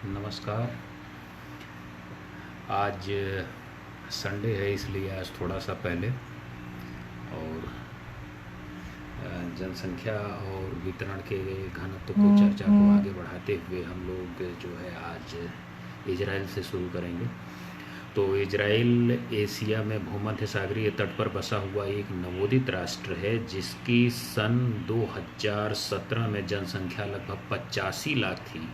नमस्कार। आज संडे है इसलिए आज थोड़ा सा पहले और जनसंख्या और वितरण के घनत्व को चर्चा को आगे बढ़ाते हुए हम लोग जो है आज इजराइल से शुरू करेंगे। तो इजराइल एशिया में भूमध्य सागरीय तट पर बसा हुआ एक नवोदित राष्ट्र है जिसकी सन 2017 में जनसंख्या लगभग 85 लाख थी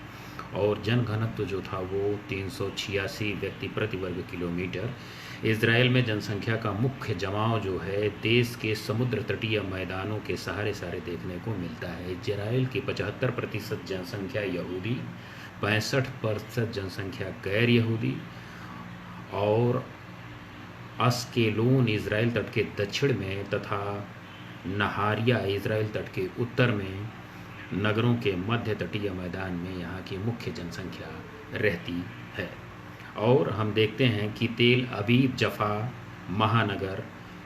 और जनघनत्व जो था वो 386 व्यक्ति प्रति वर्ग किलोमीटर। इजराइल में जनसंख्या का मुख्य जमाव जो है देश के समुद्र तटीय मैदानों के सहारे सारे देखने को मिलता है। इजराइल की 75% जनसंख्या यहूदी, 65% जनसंख्या गैर यहूदी और अस्केलोन इजराइल तट के दक्षिण में तथा नहारिया इजराइल तट के उत्तर में नगरों के मध्य तटीय मैदान में यहाँ की मुख्य जनसंख्या रहती है। और हम देखते हैं कि तेल अवीव जफ़ा महानगर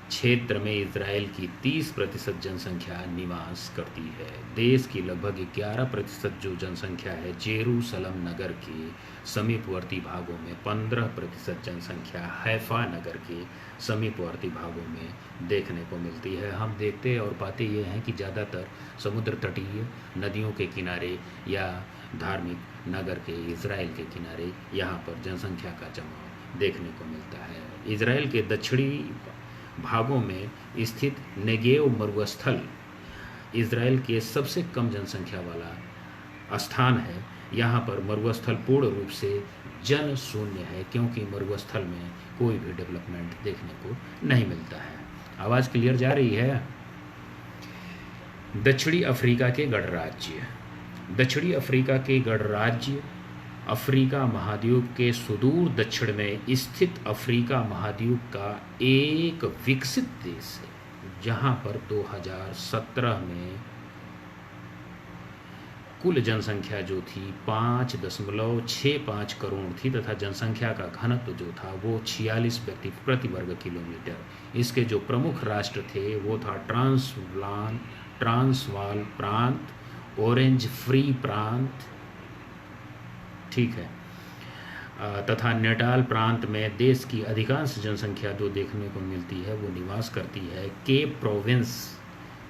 क्षेत्र में इजराइल की 30% जनसंख्या निवास करती है। देश की लगभग 11% जो जनसंख्या है जेरूसलम नगर के समीपवर्ती भागों में, 15% जनसंख्या हैफा नगर के समीपवर्ती भागों में देखने को मिलती है। हम देखते और पाते ये हैं कि ज़्यादातर समुद्र तटीय नदियों के किनारे या धार्मिक नगर के इजराइल के किनारे यहाँ पर जनसंख्या का जमाव देखने को मिलता है। इजराइल के दक्षिणी भागों में स्थित नेगेव मरुस्थल इजराइल के सबसे कम जनसंख्या वाला स्थान है। यहाँ पर मरुस्थल पूर्ण रूप से जन शून्य है क्योंकि मरुस्थल में कोई भी डेवलपमेंट देखने को नहीं मिलता है। आवाज़ क्लियर जा रही है? दक्षिणी अफ्रीका के गणराज्य। दक्षिणी अफ्रीका के गणराज्य अफ्रीका महाद्वीप के सुदूर दक्षिण में स्थित अफ्रीका महाद्वीप का एक विकसित देश है जहां पर 2017 में कुल जनसंख्या जो थी 5.65 करोड़ थी तथा जनसंख्या का घनत्व जो था वो 46 व्यक्ति प्रति वर्ग किलोमीटर। इसके जो प्रमुख राष्ट्र थे वो था ट्रांसवाल प्रांत, ऑरेंज फ्री प्रांत, ठीक है, तथा नेटाल प्रांत में देश की अधिकांश जनसंख्या जो देखने को मिलती है वो निवास करती है। केप प्रोविंस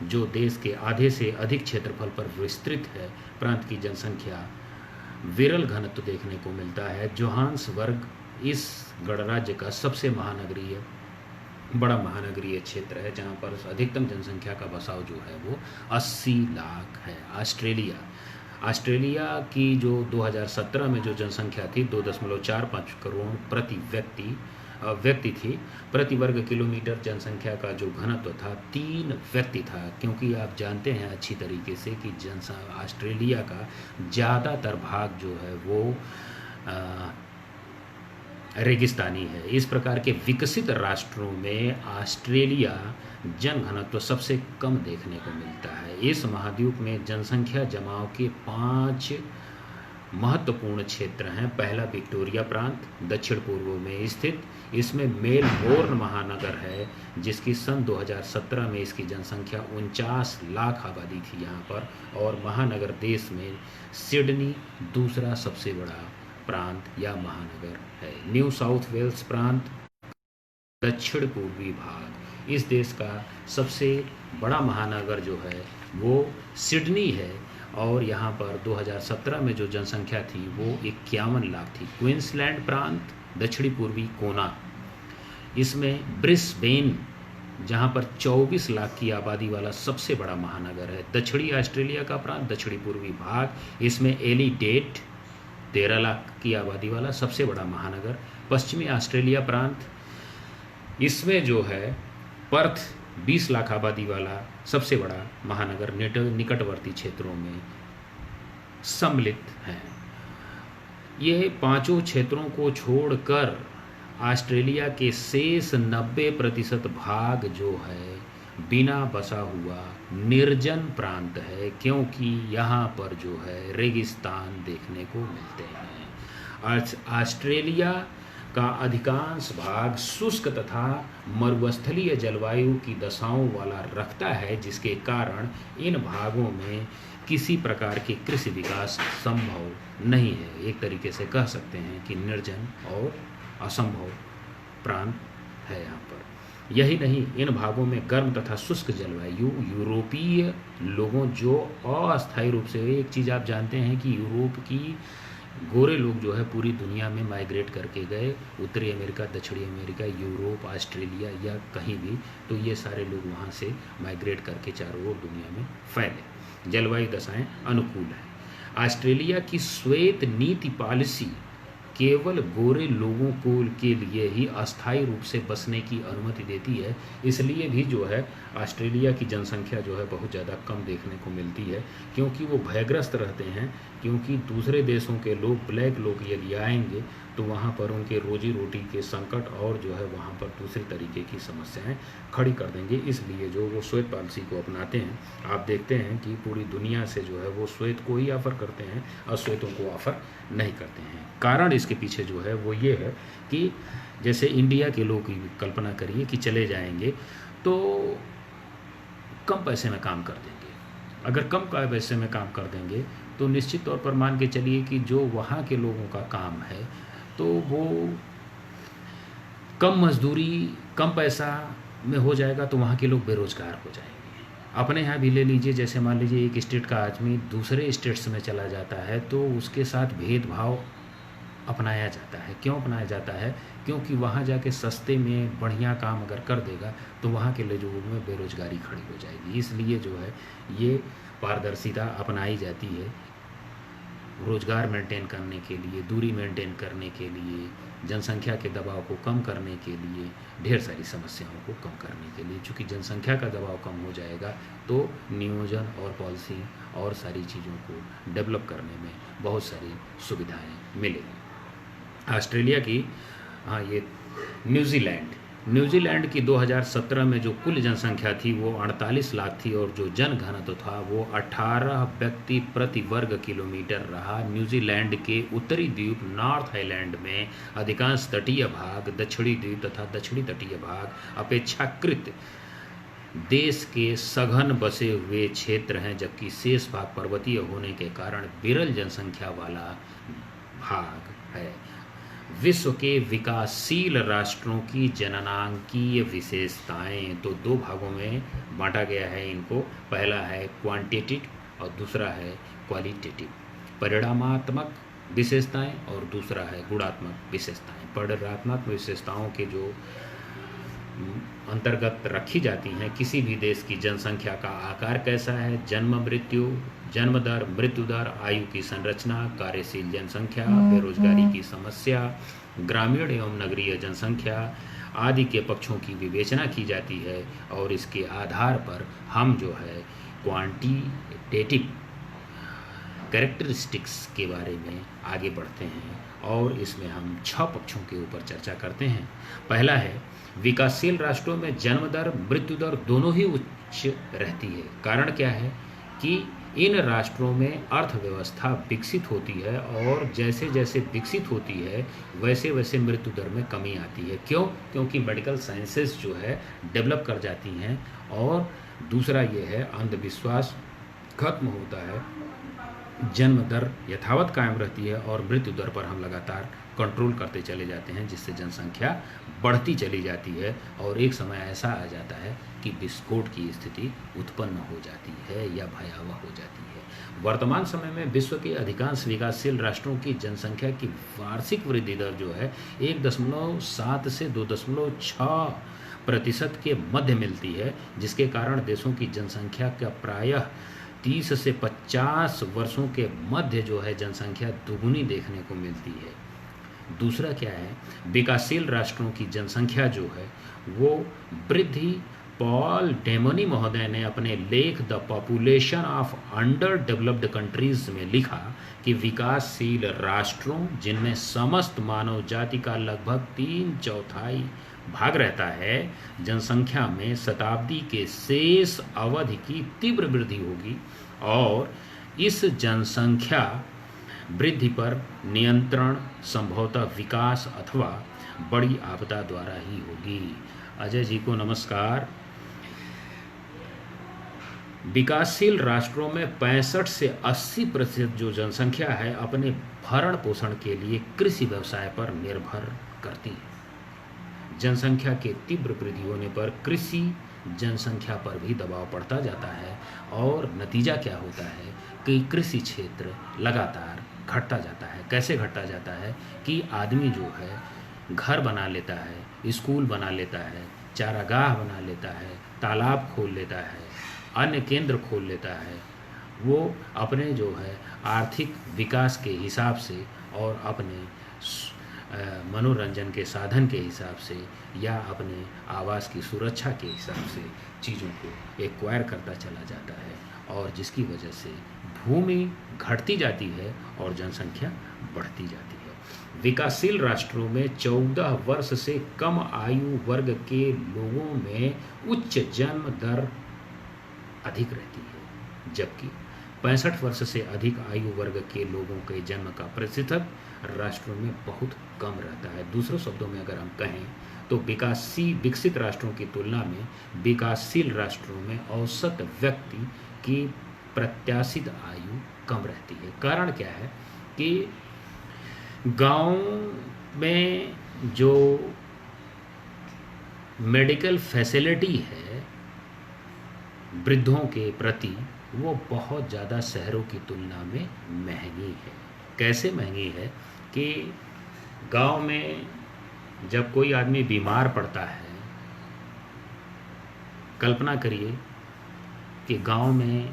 जो देश के आधे से अधिक क्षेत्रफल पर विस्तृत है, प्रांत की जनसंख्या विरल घनत्व देखने को मिलता है। जोहान्सबर्ग इस गणराज्य का सबसे बड़ा महानगरीय क्षेत्र है जहाँ पर अधिकतम जनसंख्या का बसाव जो है वो 80 लाख है। ऑस्ट्रेलिया की जो 2017 में जो जनसंख्या थी 2.45 करोड़ प्रति व्यक्ति थी। प्रति वर्ग किलोमीटर जनसंख्या का जो घनत्व था 3 व्यक्ति था क्योंकि आप जानते हैं अच्छी तरीके से कि ऑस्ट्रेलिया का ज़्यादातर भाग जो है वो रेगिस्तानी है। इस प्रकार के विकसित राष्ट्रों में ऑस्ट्रेलिया जनघनत्व सबसे कम देखने को मिलता है। इस महाद्वीप में जनसंख्या जमाव के 5 महत्वपूर्ण क्षेत्र हैं। पहला विक्टोरिया प्रांत दक्षिण पूर्व में स्थित, इसमें मेलबोर्न महानगर है जिसकी सन 2017 में इसकी जनसंख्या 49 लाख आबादी थी यहाँ पर। और महानगर देश में सिडनी दूसरा सबसे बड़ा प्रांत या महानगर है। न्यू साउथ वेल्स प्रांत दक्षिण पूर्वी भाग, इस देश का सबसे बड़ा महानगर जो है वो सिडनी है और यहाँ पर 2017 में जो जनसंख्या थी वो 51 लाख थी। क्वींसलैंड प्रांत दक्षिणी पूर्वी कोना, इसमें ब्रिस्बेन जहाँ पर 24 लाख की आबादी वाला सबसे बड़ा महानगर है। दक्षिणी ऑस्ट्रेलिया का प्रांत दक्षिणी पूर्वी भाग, इसमें एडिलेड 13 लाख की आबादी वाला सबसे बड़ा महानगर। पश्चिमी ऑस्ट्रेलिया प्रांत, इसमें जो है पर्थ 20 लाख आबादी वाला सबसे बड़ा महानगर निकटवर्ती क्षेत्रों में सम्मिलित है। ये पांचों क्षेत्रों को छोड़कर ऑस्ट्रेलिया के शेष 90% भाग जो है बिना बसा हुआ निर्जन प्रांत है क्योंकि यहाँ पर जो है रेगिस्तान देखने को मिलते हैं। ऑस्ट्रेलिया का अधिकांश भाग शुष्क तथा मरुस्थलीय जलवायु की दशाओं वाला रखता है जिसके कारण इन भागों में किसी प्रकार के कृषि विकास संभव नहीं है। एक तरीके से कह सकते हैं कि निर्जन और असंभव प्रांत है यहाँ पर। यही नहीं, इन भागों में गर्म तथा शुष्क जलवायु यूरोपीय लोगों जो अस्थायी रूप से, एक चीज़ आप जानते हैं कि यूरोप की गोरे लोग जो है पूरी दुनिया में माइग्रेट करके गए, उत्तरी अमेरिका, दक्षिणी अमेरिका, यूरोप, ऑस्ट्रेलिया या कहीं भी, तो ये सारे लोग वहाँ से माइग्रेट करके चारों ओर दुनिया में फैले। जलवायु दशाएं अनुकूल है। ऑस्ट्रेलिया की श्वेत नीति पॉलिसी केवल गोरे लोगों को के लिए ही अस्थायी रूप से बसने की अनुमति देती है। इसलिए भी जो है ऑस्ट्रेलिया की जनसंख्या जो है बहुत ज़्यादा कम देखने को मिलती है, क्योंकि वो भयग्रस्त रहते हैं, क्योंकि दूसरे देशों के लोग, ब्लैक लोग यदि आएंगे तो वहाँ पर उनके रोजी रोटी के संकट और जो है वहाँ पर दूसरी तरीके की समस्याएं खड़ी कर देंगे। इसलिए जो वो श्वेत पॉलिसी को अपनाते हैं, आप देखते हैं कि पूरी दुनिया से जो है वो श्वेत को ही ऑफ़र करते हैं, अश्वेतों को ऑफ़र नहीं करते हैं। कारण इसके पीछे जो है वो ये है कि जैसे इंडिया के लोग की कल्पना करिए कि चले जाएंगे तो कम पैसे में काम कर देंगे। अगर कम पैसे में काम कर देंगे तो निश्चित तौर पर मान के चलिए कि जो वहाँ के लोगों का काम है तो वो कम मजदूरी, कम पैसा में हो जाएगा, तो वहाँ के लोग बेरोजगार हो जाएंगे। अपने यहाँ भी ले लीजिए, जैसे मान लीजिए एक स्टेट का आदमी दूसरे स्टेट्स में चला जाता है तो उसके साथ भेदभाव अपनाया जाता है। क्यों अपनाया जाता है? क्योंकि वहाँ जाके सस्ते में बढ़िया काम अगर कर देगा तो वहाँ के लोगों में बेरोजगारी खड़ी हो जाएगी। इसलिए जो है ये पारदर्शिता अपनाई जाती है रोजगार मेंटेन करने के लिए, दूरी मेंटेन करने के लिए, जनसंख्या के दबाव को कम करने के लिए, ढेर सारी समस्याओं को कम करने के लिए। चूँकि जनसंख्या का दबाव कम हो जाएगा तो नियोजन और पॉलिसी और सारी चीज़ों को डेवलप करने में बहुत सारी सुविधाएं मिलेगी। ऑस्ट्रेलिया की, हाँ, ये न्यूजीलैंड की 2017 में जो कुल जनसंख्या थी वो 48 लाख थी और जो जन घनत्व था वो 18 व्यक्ति प्रति वर्ग किलोमीटर रहा। न्यूजीलैंड के उत्तरी द्वीप नॉर्थ आइलैंड में अधिकांश तटीय भाग, दक्षिणी द्वीप तथा दक्षिणी तटीय भाग अपेक्षाकृत देश के सघन बसे हुए क्षेत्र हैं, जबकि शेष भाग पर्वतीय होने के कारण विरल जनसंख्या वाला भाग है। विश्व के विकासशील राष्ट्रों की जननांकीय विशेषताएं तो दो भागों में बांटा गया है इनको। पहला है क्वांटिटेटिव और दूसरा है क्वालिटेटिव। परिणामात्मक विशेषताएं और दूसरा है गुणात्मक विशेषताएं। परिणामात्मक विशेषताओं के जो अंतर्गत रखी जाती हैं किसी भी देश की जनसंख्या का आकार कैसा है, जन्म मृत्यु, जन्म दर, मृत्यु दर, आयु की संरचना, कार्यशील जनसंख्या, बेरोजगारी की समस्या, ग्रामीण एवं नगरीय जनसंख्या आदि के पक्षों की विवेचना की जाती है और इसके आधार पर हम जो है क्वांटिटेटिव कैरेक्टरिस्टिक्स के बारे में आगे बढ़ते हैं और इसमें हम 6 पक्षों के ऊपर चर्चा करते हैं। पहला है विकासशील राष्ट्रों में जन्म दर, मृत्यु दर दोनों ही उच्च रहती है। कारण क्या है कि इन राष्ट्रों में अर्थव्यवस्था विकसित होती है और जैसे जैसे विकसित होती है वैसे वैसे मृत्यु दर में कमी आती है। क्यों? क्योंकि मेडिकल साइंसेस जो है डेवलप कर जाती हैं और दूसरा ये है अंधविश्वास खत्म होता है, जन्म दर यथावत कायम रहती है और मृत्यु दर पर हम लगातार कंट्रोल करते चले जाते हैं, जिससे जनसंख्या बढ़ती चली जाती है और एक समय ऐसा आ जाता है कि विस्फोट की स्थिति उत्पन्न हो जाती है या भयावह हो जाती है। वर्तमान समय में विश्व के अधिकांश विकासशील राष्ट्रों की जनसंख्या की वार्षिक वृद्धि दर जो है 1.7 से 2.6% के मध्य मिलती है, जिसके कारण देशों की जनसंख्या का प्रायः 30 से 50 वर्षों के मध्य जो है जनसंख्या दुगुनी देखने को मिलती है। दूसरा क्या है, विकासशील राष्ट्रों की जनसंख्या जो है वो वृद्धि, पॉल डेमोनी महोदय ने अपने लेख the population of under developed countries में लिखा कि विकासशील राष्ट्रों जिनमें समस्त मानव जाति का लगभग 3/4 भाग रहता है, जनसंख्या में शताब्दी के शेष अवधि की तीव्र वृद्धि होगी और इस जनसंख्या वृद्धि पर नियंत्रण संभवतः विकास अथवा बड़ी आपदा द्वारा ही होगी। अजय जी को नमस्कार। विकासशील राष्ट्रों में 65 से 80% जो जनसंख्या है अपने भरण पोषण के लिए कृषि व्यवसाय पर निर्भर करती है। जनसंख्या के तीव्र वृद्धि होने पर कृषि जनसंख्या पर भी दबाव पड़ता जाता है और नतीजा क्या होता है कि कृषि क्षेत्र लगातार घटता जाता है। कैसे घटता जाता है कि आदमी जो है घर बना लेता है, स्कूल बना लेता है, चारागाह बना लेता है, तालाब खोल लेता है, अन्य केंद्र खोल लेता है। वो अपने जो है आर्थिक विकास के हिसाब से और अपने मनोरंजन के साधन के हिसाब से या अपने आवास की सुरक्षा के हिसाब से चीज़ों को एक्वायर करता चला जाता है और जिसकी वजह से भूमि घटती जाती है और जनसंख्या बढ़ती जाती है। विकासशील राष्ट्रों में 14 वर्ष से कम आयु वर्ग के लोगों में उच्च जन्म दर अधिक रहती है, जबकि 65 वर्ष से अधिक आयु वर्ग के लोगों के जन्म का प्रतिशत राष्ट्रों में बहुत कम रहता है। दूसरे शब्दों में अगर हम कहें तो विकसित राष्ट्रों की तुलना में विकासशील राष्ट्रों में औसत व्यक्ति की प्रत्याशित आयु कम रहती है। कारण क्या है कि गांव में जो मेडिकल फैसिलिटी है वृद्धों के प्रति वो बहुत ज़्यादा शहरों की तुलना में महंगी है। कैसे महंगी है कि गांव में जब कोई आदमी बीमार पड़ता है, कल्पना करिए कि गांव में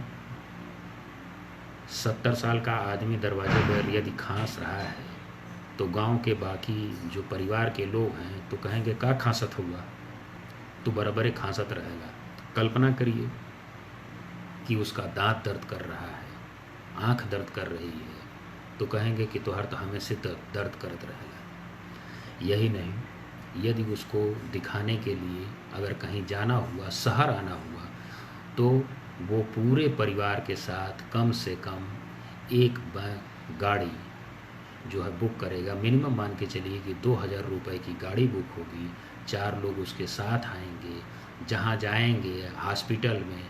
70 साल का आदमी दरवाजे पर यदि खांस रहा है तो गांव के बाकी जो परिवार के लोग हैं तो कहेंगे का खांसत हुआ, तो बराबर खांसत रहेगा। कल्पना करिए कि उसका दांत दर्द कर रहा है, आंख दर्द कर रही है, तो कहेंगे कि तोहर तो हमें से दर्द करत रहेगा। यही नहीं, यदि उसको दिखाने के लिए अगर कहीं जाना हुआ, शहर आना हुआ, तो वो पूरे परिवार के साथ कम से कम एक गाड़ी जो है बुक करेगा। मिनिमम मान के चलिए कि 2000 रुपये की गाड़ी बुक होगी, 4 लोग उसके साथ आएंगे, जहाँ जाएंगे हॉस्पिटल में,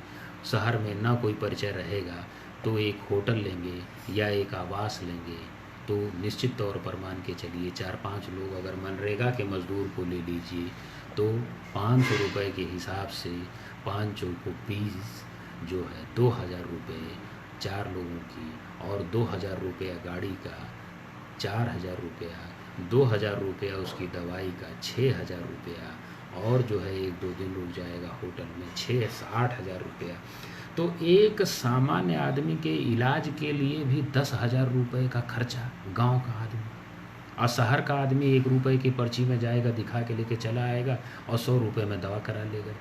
शहर में ना कोई परिचय रहेगा तो एक होटल लेंगे या एक आवास लेंगे। तो निश्चित तौर पर मान के चलिए 4-5 लोग अगर मनरेगा के मज़दूर को ले लीजिए तो 500 रुपये के हिसाब से 5 चौको 20 जो है 2000 रुपये 4 लोगों की, और 2000 रुपया गाड़ी का, 4000 रुपया, 2000 रुपया उसकी दवाई का, 6000 रुपया, और जो है 1-2 दिन रुक जाएगा होटल में 6-8 हज़ार रुपया। तो एक सामान्य आदमी के इलाज के लिए भी 10,000 रुपये का खर्चा गांव का आदमी, और शहर का आदमी 1 रुपये की पर्ची में जाएगा, दिखा के लेके चला आएगा और 100 रुपये में दवा करा लेगा।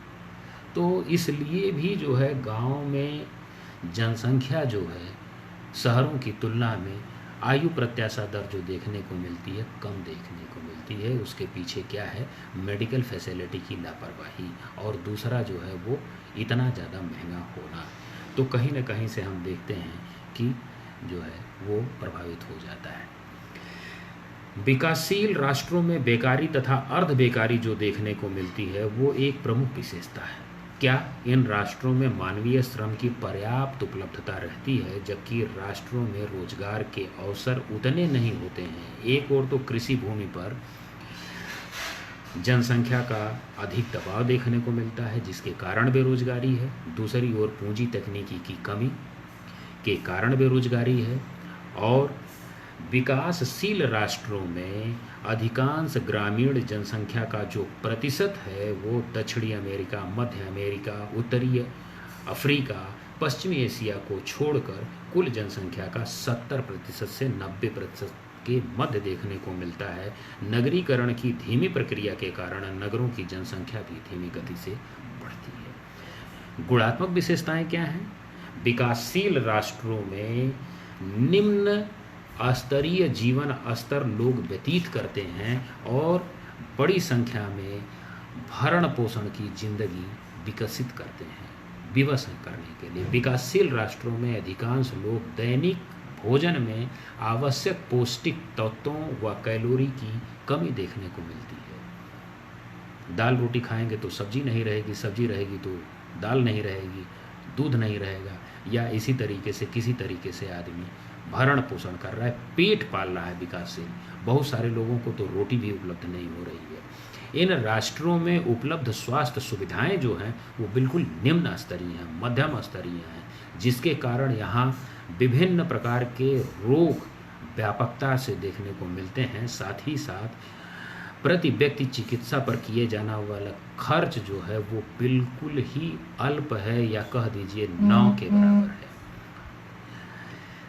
तो इसलिए भी जो है गांव में जनसंख्या जो है शहरों की तुलना में आयु प्रत्याशा दर जो देखने को मिलती है कम देखने को मिलती है। उसके पीछे क्या है, मेडिकल फैसिलिटी की लापरवाही, और दूसरा जो है वो इतना ज़्यादा महंगा होना। तो कहीं ना कहीं से हम देखते हैं कि जो है वो प्रभावित हो जाता है। विकासशील राष्ट्रों में बेकारी तथा अर्ध बेकारी जो देखने को मिलती है वो एक प्रमुख विशेषता है। क्या इन राष्ट्रों में मानवीय श्रम की पर्याप्त उपलब्धता रहती है, जबकि राष्ट्रों में रोजगार के अवसर उतने नहीं होते हैं। एक ओर तो कृषि भूमि पर जनसंख्या का अधिक दबाव देखने को मिलता है जिसके कारण बेरोजगारी है, दूसरी ओर पूंजी तकनीकी की कमी के कारण बेरोजगारी है, और विकासशील राष्ट्रों में अधिकांश ग्रामीण जनसंख्या का जो प्रतिशत है वो दक्षिणी अमेरिका, मध्य अमेरिका, उत्तरी अफ्रीका, पश्चिमी एशिया को छोड़कर कुल जनसंख्या का 70% से 90% के मध्य देखने को मिलता है। नगरीकरण की धीमी प्रक्रिया के कारण नगरों की जनसंख्या भी धीमी गति से बढ़ती है। गुणात्मक विशेषताएं क्या हैं? विकासशील राष्ट्रों में निम्न स्तरीय जीवन स्तर लोग व्यतीत करते हैं और बड़ी संख्या में भरण पोषण की जिंदगी विकसित करते हैं विवश करने के लिए। विकासशील राष्ट्रों में अधिकांश लोग दैनिक भोजन में आवश्यक पौष्टिक तत्वों व कैलोरी की कमी देखने को मिलती है। दाल रोटी खाएंगे तो सब्जी नहीं रहेगी, सब्जी रहेगी तो दाल नहीं रहेगी, दूध नहीं रहेगा, या इसी तरीके से किसी तरीके से आदमी भरण पोषण कर रहा है, पेट पाल रहा है विकासशील। बहुत सारे लोगों को तो रोटी भी उपलब्ध नहीं हो रही है। इन राष्ट्रों में उपलब्ध स्वास्थ्य सुविधाएं जो हैं वो बिल्कुल निम्न स्तरीय हैं, मध्यम स्तरीय हैं, जिसके कारण यहाँ विभिन्न प्रकार के रोग व्यापकता से देखने को मिलते हैं। साथ ही साथ प्रति व्यक्ति चिकित्सा पर किए जाना वाला खर्च जो है वो बिल्कुल ही अल्प है, या कह दीजिए 9 के बराबर है।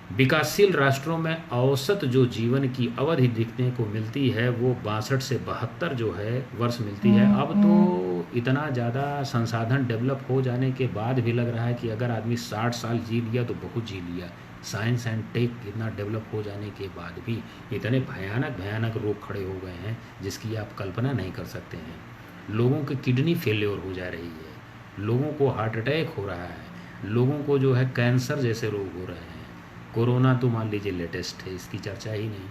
विकासशील राष्ट्रों में औसत जो जीवन की अवधि दिखने को मिलती है वो 62 से 72 जो है वर्ष मिलती है। अब तो इतना ज़्यादा संसाधन डेवलप हो जाने के बाद भी लग रहा है कि अगर आदमी 60 साल जी लिया तो बहुत जी लिया। साइंस एंड टेक इतना डेवलप हो जाने के बाद भी इतने भयानक भयानक रोग खड़े हो गए हैं जिसकी आप कल्पना नहीं कर सकते हैं। लोगों की किडनी फेल्योर हो जा रही है, लोगों को हार्ट अटैक हो रहा है, लोगों को जो है कैंसर जैसे रोग हो रहे हैं। कोरोना तो मान लीजिए लेटेस्ट है, इसकी चर्चा ही नहीं,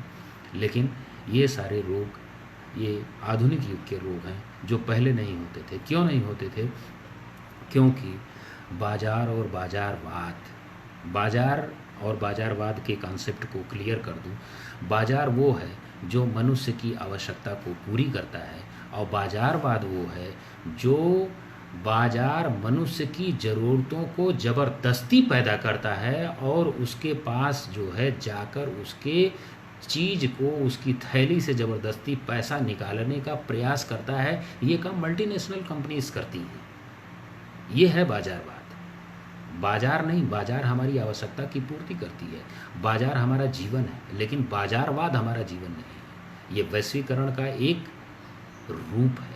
लेकिन ये सारे रोग ये आधुनिक युग के रोग हैं जो पहले नहीं होते थे। क्यों नहीं होते थे? क्योंकि बाजार और बाजारवाद के कॉन्सेप्ट को क्लियर कर दूं। बाजार वो है जो मनुष्य की आवश्यकता को पूरी करता है, और बाजारवाद वो है जो बाजार मनुष्य की ज़रूरतों को ज़बरदस्ती पैदा करता है और उसके पास जो है जाकर उसके चीज़ को उसकी थैली से ज़बरदस्ती पैसा निकालने का प्रयास करता है। ये काम मल्टीनेशनल कंपनीज करती है। ये है बाजारवाद। बाजार नहीं, बाजार हमारी आवश्यकता की पूर्ति करती है, बाजार हमारा जीवन है, लेकिन बाजारवाद हमारा जीवन नहीं है। ये वैश्वीकरण का एक रूप है।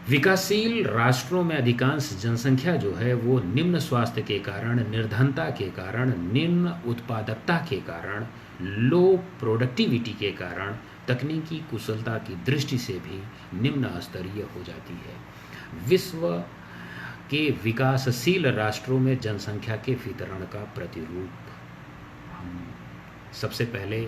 विकासशील राष्ट्रों में अधिकांश जनसंख्या जो है वो निम्न स्वास्थ्य के कारण, निर्धनता के कारण, निम्न उत्पादकता के कारण, लो प्रोडक्टिविटी के कारण, तकनीकी कुशलता की दृष्टि से भी निम्न स्तरीय हो जाती है। विश्व के विकासशील राष्ट्रों में जनसंख्या के वितरण का प्रतिरूप हम सबसे पहले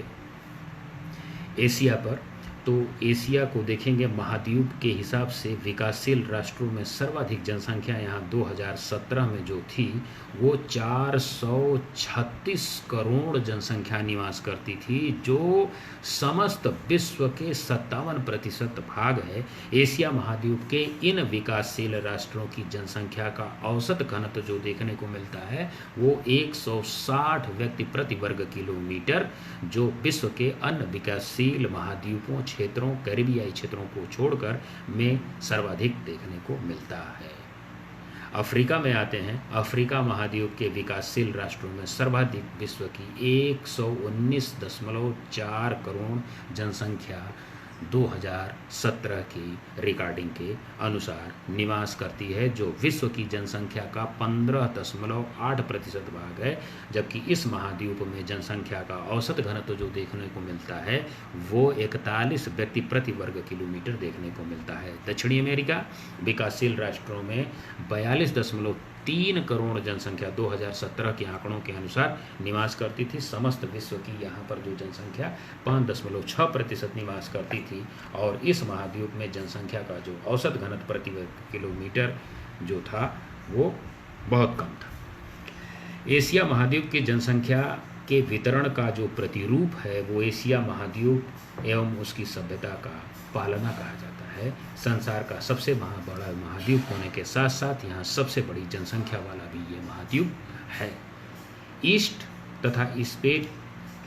एशिया पर, तो एशिया को देखेंगे महाद्वीप के हिसाब से विकासशील राष्ट्रों में सर्वाधिक जनसंख्या यहाँ 2017 में जो थी वो 436 करोड़ जनसंख्या निवास करती थी, जो समस्त विश्व के 57% भाग है। एशिया महाद्वीप के इन विकासशील राष्ट्रों की जनसंख्या का औसत घनत्व जो देखने को मिलता है वो 160 व्यक्ति प्रति वर्ग किलोमीटर, जो विश्व के अन्य विकासशील महाद्वीपों, क्षेत्रों, कैरिबियाई क्षेत्रों को छोड़कर में सर्वाधिक देखने को मिलता है। अफ्रीका में आते हैं। अफ्रीका महाद्वीप के विकासशील राष्ट्रों में सर्वाधिक विश्व की 119.4 करोड़ जनसंख्या 2017 की रिकॉर्डिंग के अनुसार निवास करती है, जो विश्व की जनसंख्या का 15.8% भाग है। जबकि इस महाद्वीप में जनसंख्या का औसत घनत्व जो देखने को मिलता है वो 41 व्यक्ति प्रति वर्ग किलोमीटर देखने को मिलता है। दक्षिणी अमेरिका विकासशील राष्ट्रों में 42.3 करोड़ जनसंख्या 2017 के आंकड़ों के अनुसार निवास करती थी। समस्त विश्व की यहाँ पर जो जनसंख्या 5.6% निवास करती थी, और इस महाद्वीप में जनसंख्या का जो औसत घनत्व प्रति वर्ग किलोमीटर जो था वो बहुत कम था। एशिया महाद्वीप की जनसंख्या के वितरण का जो प्रतिरूप है वो एशिया महाद्वीप एवं उसकी सभ्यता का पालना कहा जाता है। संसार का सबसे बड़ा महाद्वीप होने के साथ साथ यहाँ सबसे बड़ी जनसंख्या वाला भी ये महाद्वीप है। ईस्ट तथा स्पेन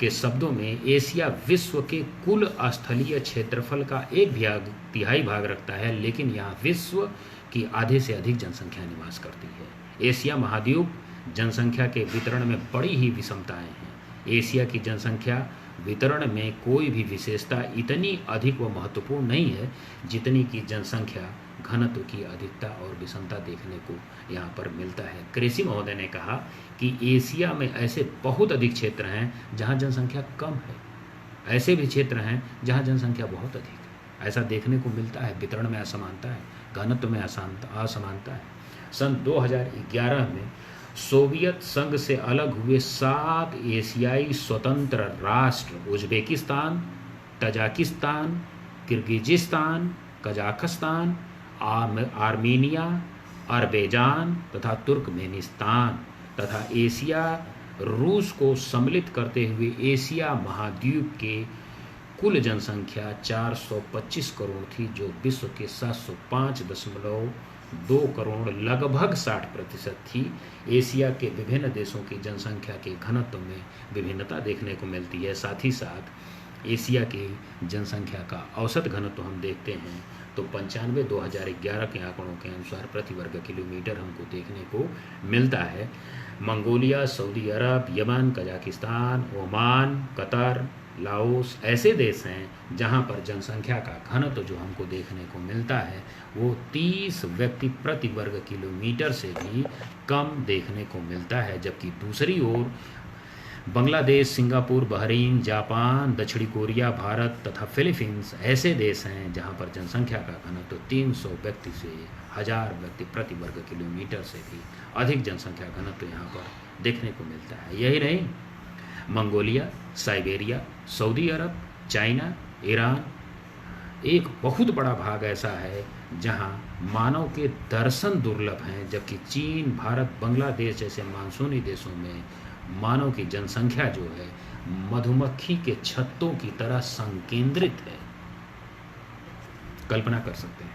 के शब्दों में एशिया विश्व के कुल स्थलीय क्षेत्रफल का 1/3 भाग रखता है, लेकिन यहाँ विश्व की आधे से अधिक जनसंख्या निवास करती है। एशिया महाद्वीप जनसंख्या के वितरण में बड़ी ही विषमताएं हैं। एशिया की जनसंख्या वितरण में कोई भी विशेषता इतनी अधिक व महत्वपूर्ण नहीं है जितनी कि जनसंख्या घनत्व की अधिकता और विषमता देखने को यहाँ पर मिलता है। कृषि महोदय ने कहा कि एशिया में ऐसे बहुत अधिक क्षेत्र हैं जहाँ जनसंख्या कम है, ऐसे भी क्षेत्र हैं जहाँ जनसंख्या बहुत अधिक है। ऐसा देखने को मिलता है। वितरण में असमानता है, घनत्व में असमानता है। सन 2011 में सोवियत संघ से अलग हुए 7 एशियाई स्वतंत्र राष्ट्र Uzbekistan, Tajikistan, Kyrgyzstan, Kazakhstan, Armenia, Azerbaijan तथा तुर्कमेनिस्तान तथा एशिया रूस को सम्मिलित करते हुए एशिया महाद्वीप के कुल जनसंख्या 425 करोड़ थी, जो विश्व के 705.2 करोड़ लगभग 60% थी। एशिया के विभिन्न देशों की जनसंख्या के घनत्व में विभिन्नता देखने को मिलती है। साथ ही साथ एशिया की जनसंख्या का औसत घनत्व हम देखते हैं तो 95 2011 के आंकड़ों के अनुसार प्रति वर्ग किलोमीटर हमको देखने को मिलता है। Mongolia, Saudi Arab, Yemen, Kazakhstan, Oman, Qatar, Laos ऐसे देश हैं जहां पर जनसंख्या का घनत्व जो हमको देखने को मिलता है वो 30 व्यक्ति प्रति वर्ग किलोमीटर से भी कम देखने को मिलता है। जबकि दूसरी ओर बांग्लादेश, सिंगापुर, बहरीन, जापान, दक्षिणी कोरिया, भारत तथा फिलीपींस ऐसे देश हैं जहां पर जनसंख्या का घनत्व 300 व्यक्ति से 1000 व्यक्ति प्रति वर्ग किलोमीटर से भी अधिक जनसंख्या घनत्व यहाँ पर देखने को मिलता है। यही नहीं, मंगोलिया, साइबेरिया, सऊदी अरब, चाइना, ईरान एक बहुत बड़ा भाग ऐसा है जहां मानव के दर्शन दुर्लभ हैं। जबकि चीन, भारत, बांग्लादेश जैसे मानसूनी देशों में मानव की जनसंख्या जो है मधुमक्खी के छत्तों की तरह संकेंद्रित है। कल्पना कर सकते हैं।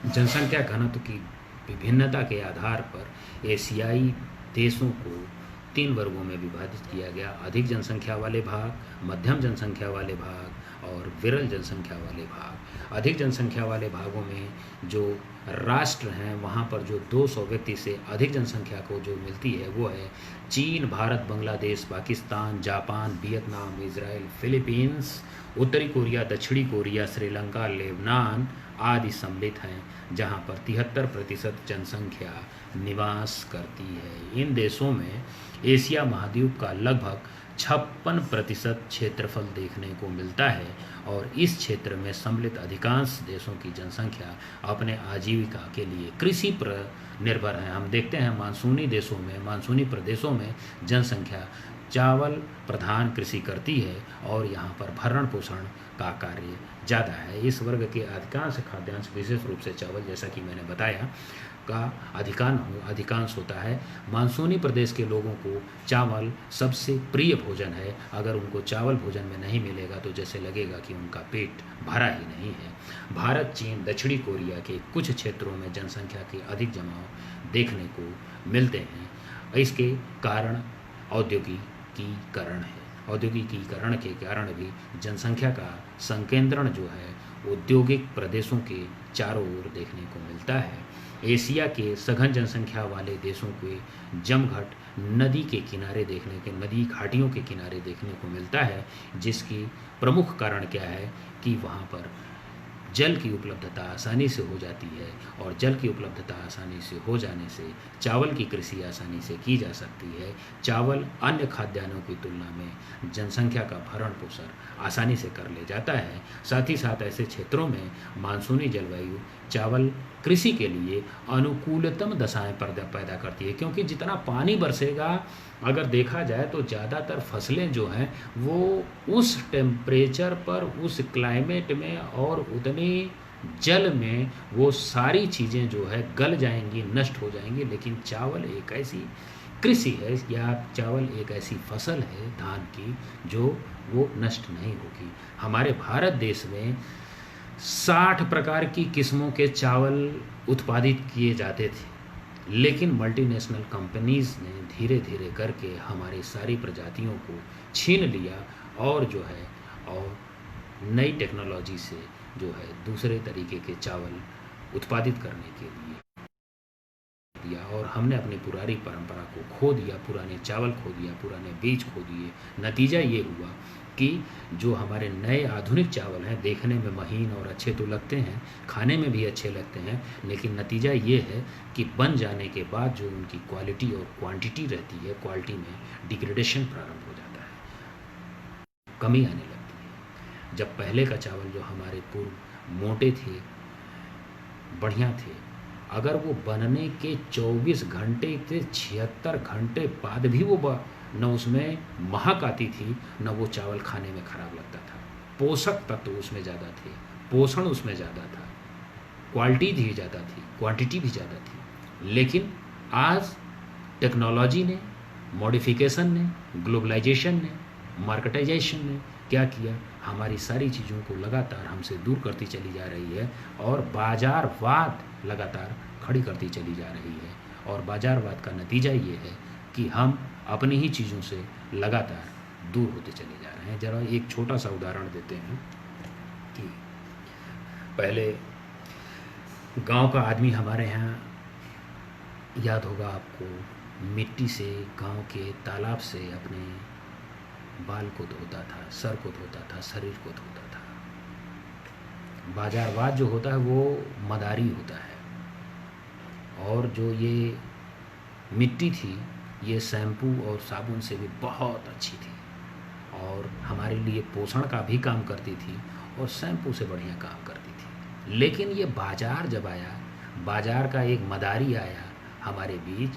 जनसंख्या घनत्व की विभिन्नता के आधार पर एशियाई देशों को 3 वर्गों में विभाजित किया गया: अधिक जनसंख्या वाले भाग, मध्यम जनसंख्या वाले भाग और विरल जनसंख्या वाले भाग। अधिक जनसंख्या वाले भागों में जो राष्ट्र हैं वहाँ पर जो 200 व्यक्ति से अधिक जनसंख्या को जो मिलती है वो है चीन, Bharat, Bangladesh, Pakistan, Japan, Vietnam, Israel, Philippines, उत्तरी कोरिया, दक्षिणी कोरिया, श्रीलंका, लेबनान आदि सम्मिलित हैं, जहाँ पर 73% जनसंख्या निवास करती है। इन देशों में एशिया महाद्वीप का लगभग 56% क्षेत्रफल देखने को मिलता है और इस क्षेत्र में सम्मिलित अधिकांश देशों की जनसंख्या अपने आजीविका के लिए कृषि पर निर्भर है। हम देखते हैं मानसूनी देशों में, मानसूनी प्रदेशों में जनसंख्या चावल प्रधान कृषि करती है और यहाँ पर भरण पोषण का कार्य ज़्यादा है। इस वर्ग के अधिकांश खाद्यांश विशेष रूप से चावल, जैसा कि मैंने बताया, का अधिकांश होता है। मानसूनी प्रदेश के लोगों को चावल सबसे प्रिय भोजन है। अगर उनको चावल भोजन में नहीं मिलेगा तो जैसे लगेगा कि उनका पेट भरा ही नहीं है। भारत, चीन, दक्षिणी कोरिया के कुछ क्षेत्रों में जनसंख्या के अधिक जमाव देखने को मिलते हैं। इसके कारण औद्योगिकीकरण है। औद्योगिकीकरण के कारण भी जनसंख्या का संकेंद्रण जो है औद्योगिक प्रदेशों के चारों ओर देखने को मिलता है। एशिया के सघन जनसंख्या वाले देशों के जमघट नदी के किनारे नदी घाटियों के किनारे देखने को मिलता है, जिसकी प्रमुख कारण क्या है कि वहाँ पर जल की उपलब्धता आसानी से हो जाती है और जल की उपलब्धता आसानी से हो जाने से चावल की कृषि आसानी से की जा सकती है। चावल अन्य खाद्यान्नों की तुलना में जनसंख्या का भरण पोषण आसानी से कर ले जाता है। साथ ही साथ ऐसे क्षेत्रों में मानसूनी जलवायु चावल कृषि के लिए अनुकूलतम दशाएं पैदा करती है, क्योंकि जितना पानी बरसेगा, अगर देखा जाए तो ज़्यादातर फसलें जो हैं वो उस टेम्परेचर पर, उस क्लाइमेट में और उतने जल में वो सारी चीज़ें जो है गल जाएंगी, नष्ट हो जाएंगी। लेकिन चावल एक ऐसी कृषि है या चावल एक ऐसी फसल है धान की जो वो नष्ट नहीं होगी। हमारे भारत देश में 60 प्रकार की किस्मों के चावल उत्पादित किए जाते थे, लेकिन मल्टीनेशनल कंपनीज़ ने धीरे धीरे करके हमारी सारी प्रजातियों को छीन लिया और जो है और नई टेक्नोलॉजी से जो है दूसरे तरीके के चावल उत्पादित करने के लिए दिया और हमने अपनी पुरानी परंपरा को खो दिया, पुराने चावल खो दिया, पुराने बीज खो दिए। नतीजा ये हुआ कि जो हमारे नए आधुनिक चावल हैं देखने में महीन और अच्छे तो लगते हैं, खाने में भी अच्छे लगते हैं, लेकिन नतीजा ये है कि बन जाने के बाद जो उनकी क्वालिटी और क्वांटिटी रहती है, क्वालिटी में डिग्रेडेशन प्रारंभ हो जाता है, कमी आने लगती है। जब पहले का चावल जो हमारे पूर्व मोटे थे, बढ़िया थे, अगर वो बनने के 24 घंटे से 76 घंटे बाद भी वो न उसमें महक आती थी, न वो चावल खाने में ख़राब लगता था। पोषक तत्व उसमें ज़्यादा थे, पोषण उसमें ज़्यादा था, क्वालिटी भी ज़्यादा थी, क्वांटिटी भी ज़्यादा थी। लेकिन आज टेक्नोलॉजी ने, मॉडिफिकेशन ने, ग्लोबलाइजेशन ने, मार्केटाइजेशन ने क्या किया, हमारी सारी चीज़ों को लगातार हमसे दूर करती चली जा रही है और बाजारवाद लगातार खड़ी करती चली जा रही है। और बाजारवाद का नतीजा ये है कि हम अपनी ही चीज़ों से लगातार दूर होते चले जा रहे हैं। ज़रा एक छोटा सा उदाहरण देते हैं कि पहले गांव का आदमी, हमारे यहाँ याद होगा आपको, मिट्टी से गांव के तालाब से अपने बाल को धोता था, सर को धोता था, शरीर को धोता था। बाजारवाद जो होता है वो मदारी होता है, और जो ये मिट्टी थी ये शैम्पू और साबुन से भी बहुत अच्छी थी और हमारे लिए पोषण का भी काम करती थी और शैम्पू से बढ़िया काम करती थी। लेकिन ये बाज़ार जब आया, बाज़ार का एक मदारी आया हमारे बीच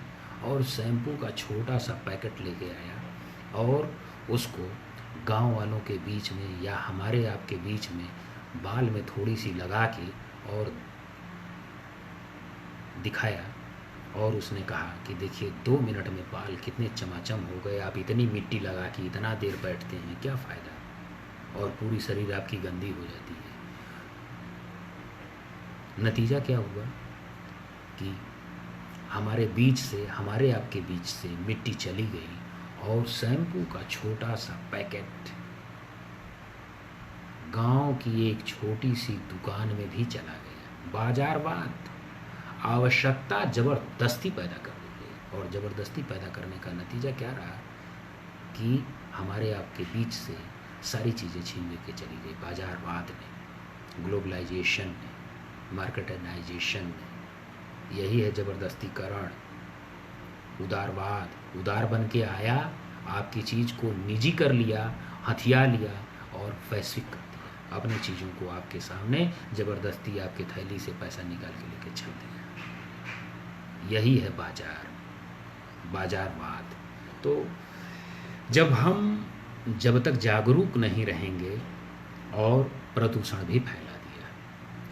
और शैम्पू का छोटा सा पैकेट लेके आया और उसको गांव वालों के बीच में या हमारे आपके बीच में बाल में थोड़ी सी लगा के और दिखाया और उसने कहा कि देखिए 2 मिनट में बाल कितने चमाचम हो गए, आप इतनी मिट्टी लगा के इतना देर बैठते हैं, क्या फ़ायदा, और पूरी शरीर आपकी गंदी हो जाती है। नतीजा क्या हुआ कि हमारे बीच से, हमारे आपके बीच से मिट्टी चली गई और शैम्पू का छोटा सा पैकेट गांव की एक छोटी सी दुकान में भी चला गया। बाजारवाद आवश्यकता ज़बरदस्ती पैदा कर दी गई और ज़बरदस्ती पैदा करने का नतीजा क्या रहा कि हमारे आपके बीच से सारी चीज़ें छीन लेके चली गई। बाजारवाद ने, ग्लोबलाइजेशन ने, मार्केटाइजेशन ने, यही है ज़बरदस्तीकरण। उदारवाद, उदार बन के आया, आपकी चीज़ को निजी कर लिया, हथिया लिया और वैश्विक कर दिया। अपनी चीज़ों को आपके सामने ज़बरदस्ती आपके थैली से पैसा निकाल के लेके चल दिया। यही है बाजार, बाजारवाद। तो जब तक जागरूक नहीं रहेंगे, और प्रदूषण भी फैला दिया।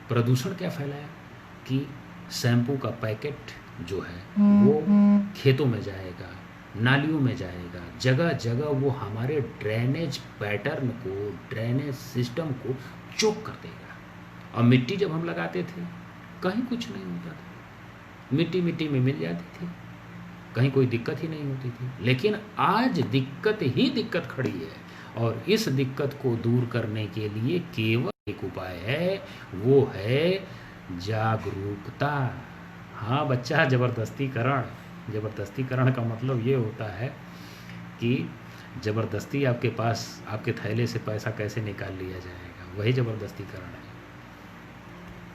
प्रदूषण क्या फैलाया कि शैम्पू का पैकेट जो है वो खेतों में जाएगा, नालियों में जाएगा, जगह जगह वो हमारे ड्रेनेज पैटर्न को, ड्रेनेज सिस्टम को चोक कर देगा। और मिट्टी जब हम लगाते थे कहीं कुछ नहीं होता था, मिट्टी मिट्टी में मिल जाती थी, कहीं कोई दिक्कत ही नहीं होती थी। लेकिन आज दिक्कत ही दिक्कत खड़ी है, और इस दिक्कत को दूर करने के लिए केवल एक उपाय है, वो है जागरूकता। हाँ बच्चा, ज़बरदस्तीकरण। ज़बरदस्तीकरण का मतलब ये होता है कि ज़बरदस्ती आपके पास, आपके थैले से पैसा कैसे निकाल लिया जाएगा, वही ज़बरदस्तीकरण है।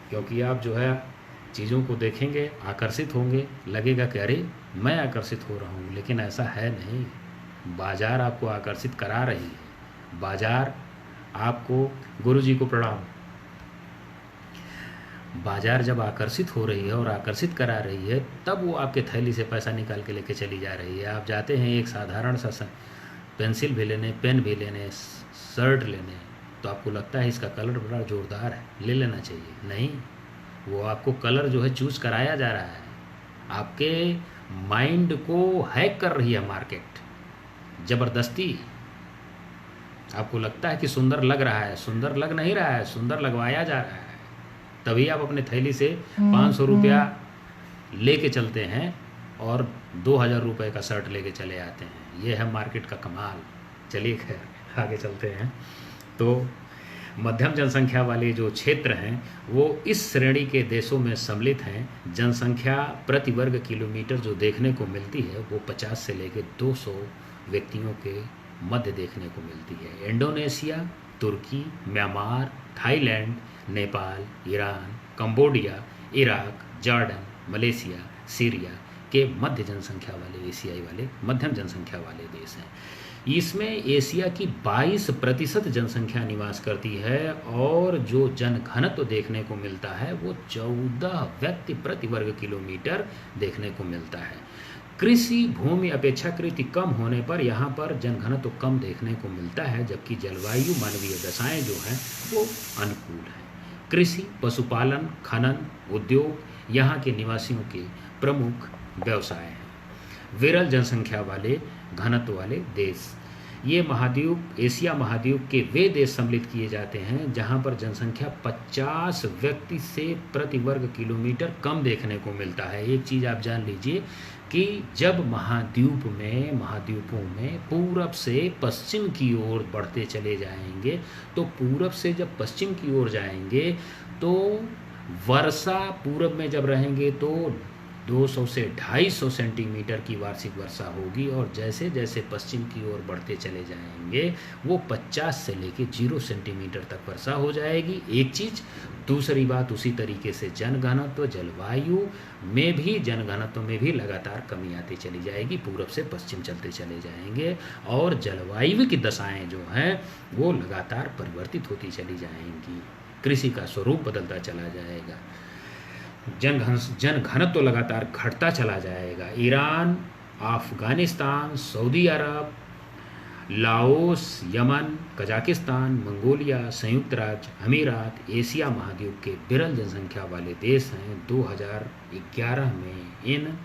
क्योंकि आप जो है चीज़ों को देखेंगे, आकर्षित होंगे, लगेगा कि अरे मैं आकर्षित हो रहा हूँ, लेकिन ऐसा है नहीं। बाज़ार आपको आकर्षित करा रही है। बाज़ार आपको, गुरुजी को प्रणाम, बाज़ार जब आकर्षित हो रही है और आकर्षित करा रही है, तब वो आपके थैली से पैसा निकाल के लेके चली जा रही है। आप जाते हैं एक साधारण सा पेंसिल भी लेने, पेन भी लेने, शर्ट लेने, तो आपको लगता है इसका कलर बड़ा ज़ोरदार है, ले लेना चाहिए। नहीं, वो आपको कलर जो है चूज़ कराया जा रहा है। आपके माइंड को हैक कर रही है मार्केट ज़बरदस्ती। आपको लगता है कि सुंदर लग रहा है, सुंदर लग नहीं रहा है, सुंदर लगवाया जा रहा है। तभी आप अपने थैली से 500 रुपया लेके चलते हैं और 2000 रुपये का शर्ट लेके चले आते हैं। ये है मार्केट का कमाल। चलिए खैर आगे चलते हैं। तो मध्यम जनसंख्या वाले जो क्षेत्र हैं वो इस श्रेणी के देशों में सम्मिलित हैं। जनसंख्या प्रति वर्ग किलोमीटर जो देखने को मिलती है वो 50 से लेकर 200 व्यक्तियों के मध्य देखने को मिलती है। Indonesia, Turkey, Myanmar, Thailand, Nepal, Iran, Cambodia, Iraq, Jordan, Malaysia, Syria के मध्य जनसंख्या वाले, एशियाई वाले मध्यम जनसंख्या वाले देश हैं। इसमें एशिया की 22% जनसंख्या निवास करती है और जो जनघनत्व देखने को मिलता है वो 14 व्यक्ति प्रति वर्ग किलोमीटर देखने को मिलता है। कृषि भूमि अपेक्षाकृत कम होने पर यहाँ पर जनघनत्व कम देखने को मिलता है, जबकि जलवायु मानवीय दशाएं जो हैं वो अनुकूल हैं। कृषि, पशुपालन, खनन, उद्योग यहाँ के निवासियों के प्रमुख व्यवसाय हैं। विरल जनसंख्या वाले घनत्व वाले देश, ये महाद्वीप, एशिया महाद्वीप के वे देश सम्मिलित किए जाते हैं जहां पर जनसंख्या 50 व्यक्ति से प्रति वर्ग किलोमीटर कम देखने को मिलता है। एक चीज़ आप जान लीजिए कि जब महाद्वीपों में पूरब से पश्चिम की ओर बढ़ते चले जाएंगे, तो पूरब से जब पश्चिम की ओर जाएंगे तो वर्षा, पूरब में जब रहेंगे तो 200 से 250 सेंटीमीटर की वार्षिक वर्षा होगी, और जैसे जैसे पश्चिम की ओर बढ़ते चले जाएंगे वो 50 से लेके 0 सेंटीमीटर तक वर्षा हो जाएगी। एक चीज़। दूसरी बात, उसी तरीके से जनघनत्व, जलवायु में भी, जनघनत्व में भी लगातार कमी आती चली जाएगी, पूरब से पश्चिम चलते चले जाएंगे, और जलवायु की दशाएं जो हैं वो लगातार परिवर्तित होती चली जाएंगी। कृषि का स्वरूप बदलता चला जाएगा, जन घनत्व लगातार घटता चला जाएगा। ईरान, अफगानिस्तान, सऊदी अरब, लाओस, यमन, कजाकिस्तान, मंगोलिया, संयुक्त राज्य अमीरात एशिया महाद्वीप के विरल जनसंख्या वाले देश हैं। 2011 में इन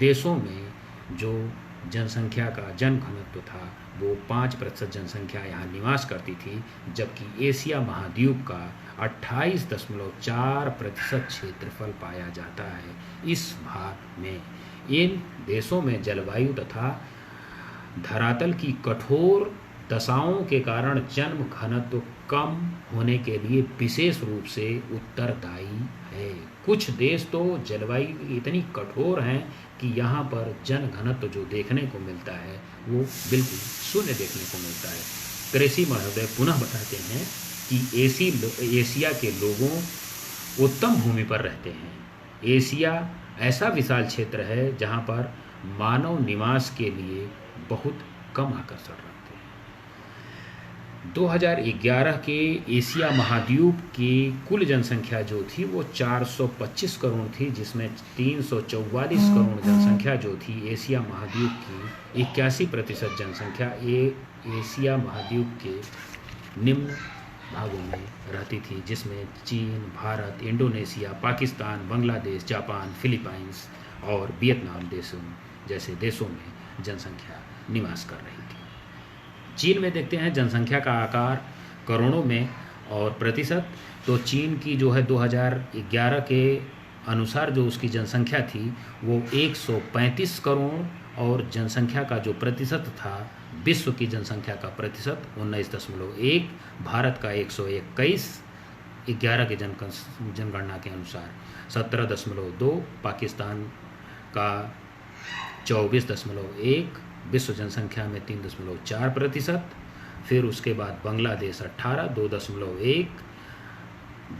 देशों में जो जनसंख्या का जन घनत्व था वो 5% जनसंख्या यहाँ निवास करती थी, जबकि एशिया महाद्वीप का 28.4% क्षेत्रफल पाया जाता है। इस भाग में इन देशों में जलवायु तथा धरातल की कठोर दशाओं के कारण जन्म घनत्व कम होने के लिए विशेष रूप से उत्तरदायी है। कुछ देश तो जलवायु इतनी कठोर हैं कि यहाँ पर जन घनत्व जो देखने को मिलता है वो बिल्कुल शून्य देखने को मिलता है। कृषि महोदय पुनः बताते हैं कि एशिया के लोगों उत्तम भूमि पर रहते हैं। एशिया ऐसा विशाल क्षेत्र है जहाँ पर मानव निवास के लिए बहुत कम आकर्षण रखते हैं। 2011 के एशिया महाद्वीप की कुल जनसंख्या जो थी वो 425 करोड़ थी, जिसमें 344 करोड़ जनसंख्या जो थी एशिया महाद्वीप की 81% जनसंख्या एशिया महाद्वीप के निम्न भागों में रहती थी, जिसमें चीन, Bharat, Indonesia, Pakistan, Bangladesh, Japan, Philippines और वियतनाम जैसे देशों में जनसंख्या निवास कर रही थी। चीन में देखते हैं जनसंख्या का आकार करोड़ों में और प्रतिशत, तो चीन की जो है 2011 के अनुसार जो उसकी जनसंख्या थी वो 135 करोड़, और जनसंख्या का जो प्रतिशत था, विश्व की जनसंख्या का प्रतिशत 19.1, भारत का 121, 11 के जनगणना के अनुसार 17.2, पाकिस्तान का 24.1, विश्व जनसंख्या में 3.4%, फिर उसके बाद बांग्लादेश 18, 2.1,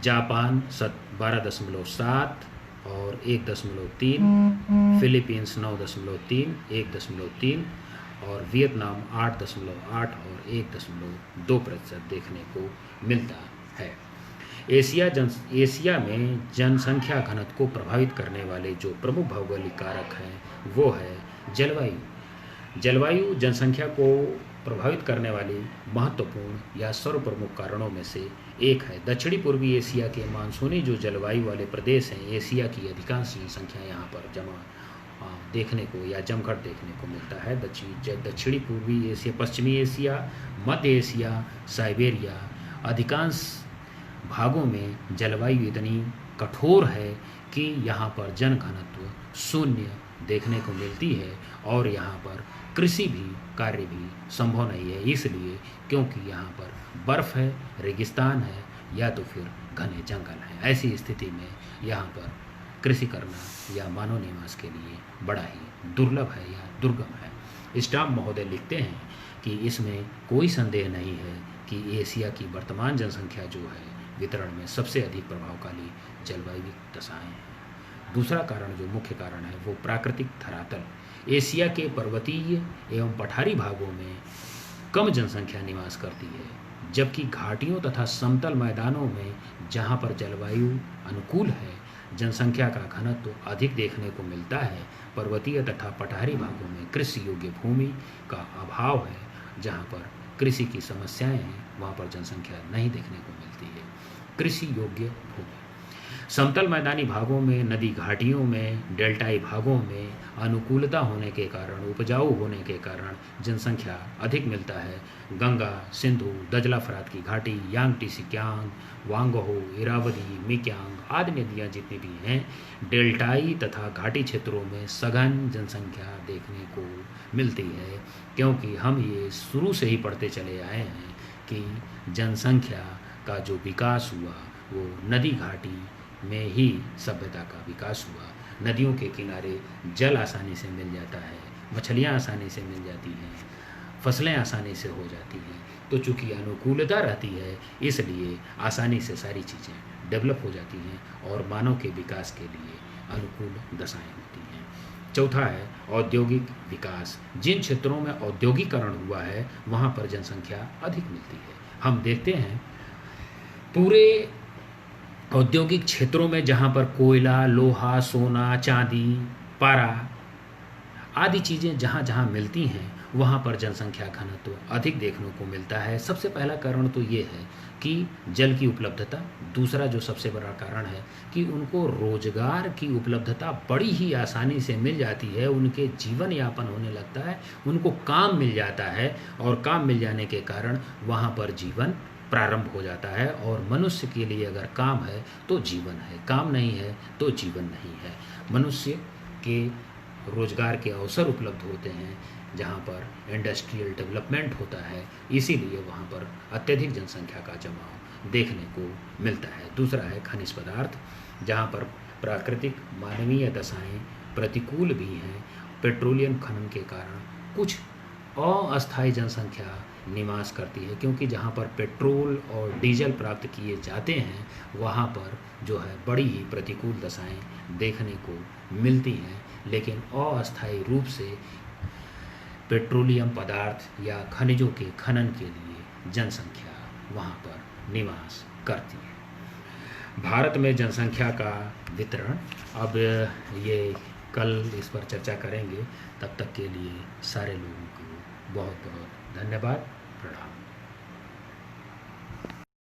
जापान 12.7 और 1.3, फिलीपींस 9.3, 1.3 और वियतनाम 8.8 और 1.2% देखने को मिलता है। एशिया में जनसंख्या घनत्व को प्रभावित करने वाले जो प्रमुख भौगोलिक कारक हैं वो है जलवायु। जलवायु जनसंख्या को प्रभावित करने वाली महत्वपूर्ण या सर्वप्रमुख कारणों में से एक है। दक्षिणी पूर्वी एशिया के मानसूनी जो जलवायु वाले प्रदेश हैं, एशिया की अधिकांश जनसंख्या यहाँ पर देखने को या जमघट देखने को मिलता है। दक्षिणी पूर्वी एशिया, पश्चिमी एशिया, मध्य एशिया, साइबेरिया, अधिकांश भागों में जलवायु इतनी कठोर है कि यहाँ पर जन घनत्व शून्य देखने को मिलती है, और यहाँ पर कृषि भी कार्य भी संभव नहीं है, इसलिए क्योंकि यहाँ पर बर्फ़ है, रेगिस्तान है या तो फिर घने जंगल हैं। ऐसी स्थिति में यहाँ पर कृषि करना या मानव निवास के लिए बड़ा ही दुर्लभ है या दुर्गम है। स्टाम महोदय लिखते हैं कि इसमें कोई संदेह नहीं है कि एशिया की वर्तमान जनसंख्या जो है वितरण में सबसे अधिक प्रभावशाली जलवायु दशाएं हैं। दूसरा कारण जो मुख्य कारण है वो प्राकृतिक धरातल। एशिया के पर्वतीय एवं पठारी भागों में कम जनसंख्या निवास करती है, जबकि घाटियों तथा समतल मैदानों में जहाँ पर जलवायु अनुकूल है जनसंख्या का घनत्व अधिक देखने को मिलता है। पर्वतीय तथा पठारी भागों में कृषि योग्य भूमि का अभाव है, जहाँ पर कृषि की समस्याएं हैं वहाँ पर जनसंख्या नहीं देखने को मिलती है। कृषि योग्य भूमि, समतल मैदानी भागों में, नदी घाटियों में, डेल्टाई भागों में अनुकूलता होने के कारण, उपजाऊ होने के कारण जनसंख्या अधिक मिलता है। गंगा, सिंधु, दजला फरात की घाटी, यांगटी सिक्यांग, वांगहो, इरावदी, मिक्यांग आदि नदियाँ जितनी भी हैं, डेल्टाई तथा घाटी क्षेत्रों में सघन जनसंख्या देखने को मिलती है, क्योंकि हम ये शुरू से ही पढ़ते चले आए हैं कि जनसंख्या का जो विकास हुआ वो नदी घाटी में ही सभ्यता का विकास हुआ। नदियों के किनारे जल आसानी से मिल जाता है, मछलियाँ आसानी से मिल जाती हैं, फसलें आसानी से हो जाती हैं। तो चूँकि अनुकूलता रहती है, इसलिए आसानी से सारी चीज़ें डेवलप हो जाती हैं और मानव के विकास के लिए अनुकूल दशाएं होती हैं। चौथा है औद्योगिक विकास। जिन क्षेत्रों में औद्योगिकरण हुआ है वहाँ पर जनसंख्या अधिक मिलती है। हम देखते हैं पूरे औद्योगिक क्षेत्रों में जहाँ पर कोयला, लोहा, सोना, चांदी, पारा आदि चीज़ें जहाँ जहाँ मिलती हैं वहाँ पर जनसंख्या घनत्व अधिक देखने को मिलता है। सबसे पहला कारण तो ये है कि जल की उपलब्धता। दूसरा जो सबसे बड़ा कारण है कि उनको रोजगार की उपलब्धता बड़ी ही आसानी से मिल जाती है, उनके जीवन यापन होने लगता है, उनको काम मिल जाता है और काम मिल जाने के कारण वहाँ पर जीवन प्रारंभ हो जाता है। और मनुष्य के लिए अगर काम है तो जीवन है, काम नहीं है तो जीवन नहीं है। मनुष्य के रोजगार के अवसर उपलब्ध होते हैं जहाँ पर इंडस्ट्रियल डेवलपमेंट होता है, इसीलिए वहाँ पर अत्यधिक जनसंख्या का जमाव देखने को मिलता है। दूसरा है खनिज पदार्थ, जहाँ पर प्राकृतिक मानवीय दशाएं प्रतिकूल भी हैं। पेट्रोलियम खनन के कारण कुछ अस्थायी जनसंख्या निवास करती है, क्योंकि जहाँ पर पेट्रोल और डीजल प्राप्त किए जाते हैं वहाँ पर जो है बड़ी ही प्रतिकूल दशाएं देखने को मिलती हैं। लेकिन अस्थायी रूप से पेट्रोलियम पदार्थ या खनिजों के खनन के लिए जनसंख्या वहाँ पर निवास करती है। भारत में जनसंख्या का वितरण, अब ये कल इस पर चर्चा करेंगे। तब तक के लिए सारे लोगों को बहुत बहुत धन्यवाद, प्रणाम।